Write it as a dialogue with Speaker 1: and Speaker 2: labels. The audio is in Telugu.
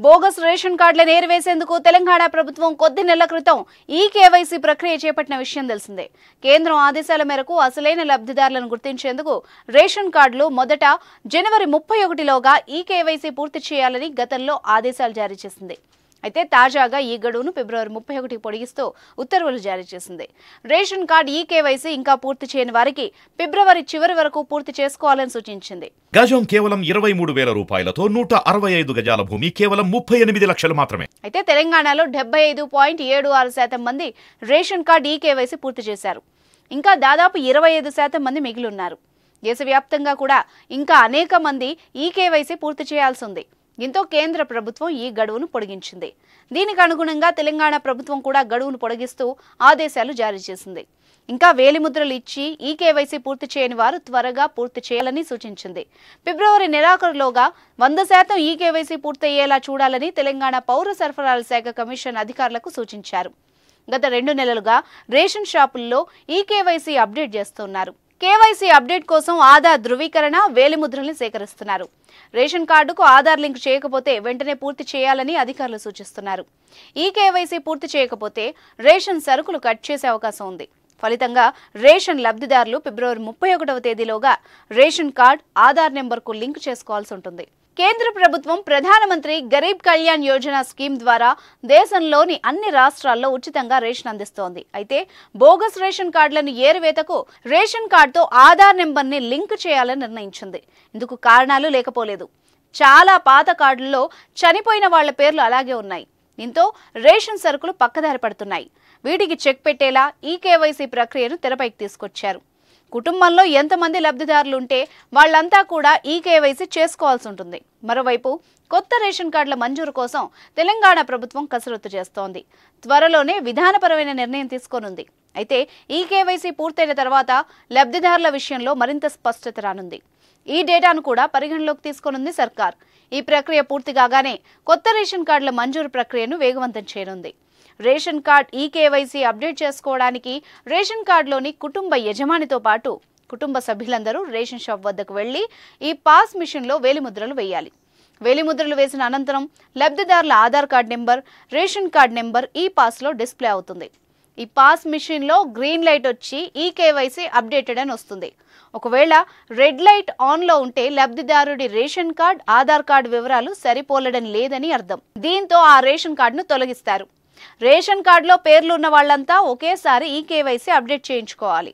Speaker 1: బోగస్ రేషన్ కార్డులను ఏరివేసేందుకు తెలంగాణ ప్రభుత్వం కొద్ది నెలల క్రితం ఈకేవైసీ ప్రక్రియ చేపట్టిన విషయం తెలిసిందే. కేంద్రం ఆదేశాల మేరకు అసలైన లబ్ధిదారులను గుర్తించేందుకు రేషన్ కార్డులు మొదట జనవరి 31లోగా ఈకేవైసీ పూర్తి చేయాలని గతంలో ఆదేశాలు జారీ చేసింది. అయితే తాజాగా ఈ గడువును ఫిబ్రవరి 31కి పొడిగిస్తూ ఉత్తర్వులు జారీ చేసింది. రేషన్ కార్డు ఈకేవైసీ ఇంకా పూర్తి చేయని వారికి ఫిబ్రవరి చివరి వరకు పూర్తి చేసుకోవాలని సూచించింది.
Speaker 2: గజం కేవలం 23,000 రూపాయలతో 165 గజాల భూమి కేవలం 38 లక్షలు మాత్రమే.
Speaker 1: అయితే తెలంగాణలో 75.76% మంది రేషన్ కార్డు ఈకేవైసీ పూర్తి చేశారు. ఇంకా దాదాపు 25% మంది మిగిలి ఉన్నారు. దేశవ్యాప్తంగా కూడా ఇంకా అనేక మంది ఈకేవైసీ పూర్తి చేయాల్సి ఉంది. దీంతో కేంద్ర ప్రభుత్వం ఈ గడువును పొడిగించింది. దీనికి అనుగుణంగా తెలంగాణ ప్రభుత్వం కూడా గడువును పొడిగిస్తూ ఆదేశాలు జారీ చేసింది. ఇంకా వేలిముద్రలు ఇచ్చి ఈకేవైసీ పూర్తి చేయని వారు త్వరగా పూర్తి చేయాలని సూచించింది. ఫిబ్రవరి నెలాఖరులోగా 100% ఈకేవైసీ పూర్తయ్యేలా చూడాలని తెలంగాణ పౌర సరఫరాల శాఖ కమిషన్ అధికారులకు సూచించారు. గత 2 నెలలుగా రేషన్ షాపుల్లో ఈకేవైసీ అప్డేట్ చేస్తున్నారు. కేవైసీ అప్డేట్ కోసం ఆధార్ ధృవీకరణ, వేలిముద్రల్ని సేకరిస్తున్నారు. రేషన్ కార్డుకు ఆధార్ లింక్ చేయకపోతే వెంటనే పూర్తి చేయాలని అధికారులు సూచిస్తున్నారు. ఈ కేవైసీ పూర్తి చేయకపోతే రేషన్ సరుకులు కట్ చేసే అవకాశం ఉంది. ఫలితంగా రేషన్ లబ్ధిదారులు ఫిబ్రవరి 31వ తేదీలోగా రేషన్ కార్డ్, ఆధార్ నెంబర్కు లింక్ చేసుకోవాల్సి ఉంటుంది. కేంద్ర ప్రభుత్వం ప్రధానమంత్రి గరీబ్ కళ్యాణ్ యోజన స్కీమ్ ద్వారా దేశంలోని అన్ని రాష్ట్రాల్లో ఉచితంగా రేషన్ అందిస్తోంది. అయితే బోగస్ రేషన్ కార్డులను ఏరివేతకు రేషన్ కార్డుతో ఆధార్ నెంబర్ని లింక్ చేయాలని నిర్ణయించింది. ఇందుకు కారణాలు లేకపోలేదు. చాలా పాత కార్డుల్లో చనిపోయిన వాళ్ల పేర్లు అలాగే ఉన్నాయి. దీంతో రేషన్ సరుకులు పక్కదారి పడుతున్నాయి. వీటికి చెక్ పెట్టేలా ఈ కేవైసీ ప్రక్రియను తెరపైకి తీసుకొచ్చారు. కుటుంబంలో ఎంతమంది లబ్ధిదారులు ఉంటే వాళ్లంతా కూడా ఈ కేవైసీ చేసుకోవాల్సి ఉంటుంది. మరోవైపు కొత్త రేషన్ కార్డుల మంజూరు కోసం తెలంగాణ ప్రభుత్వం కసరత్తు చేస్తోంది. త్వరలోనే విధానపరమైన నిర్ణయం తీసుకోనుంది. అయితే ఈ కేవైసీ పూర్తయిన తర్వాత లబ్ధిదారుల విషయంలో మరింత స్పష్టత రానుంది. ఈ డేటాను కూడా పరిగణలోకి తీసుకోనుంది సర్కార్. ఈ ప్రక్రియ పూర్తి కాగానే కొత్త రేషన్ కార్డుల మంజూరు ప్రక్రియను వేగవంతం చేయనుంది. రేషన్ కార్డ్ ఈ కేవైసీ అప్డేట్ చేసుకోవడానికి రేషన్ కార్డులోని కుటుంబ యజమానితో పాటు కుటుంబ సభ్యులందరూ రేషన్ షాప్ వద్దకు వెళ్లి ఈ పాస్ మిషన్లో వేలిముద్రలు వేయాలి. వేలిముద్రలు వేసిన అనంతరం లబ్ధిదారుల Aadhaar card number, ration card number ఈ పాస్లో డిస్ప్లే అవుతుంది. ఈ పాస్ మిషన్లో గ్రీన్ లైట్ వచ్చి ఈ కేవైసీ అప్డేటెడ్ అని వస్తుంది. ఒకవేళ రెడ్ లైట్ ఆన్లో ఉంటే లబ్ధిదారుడి రేషన్ కార్డ్, ఆధార్ కార్డు వివరాలు సరిపోలడం లేదని అర్థం. దీంతో ఆ రేషన్ కార్డును తొలగిస్తారు. రేషన్ కార్డులో పేర్లు ఉన్న వాళ్లంతా ఒకేసారి ఈ కేవైసీ అప్డేట్ చేయించుకోవాలి.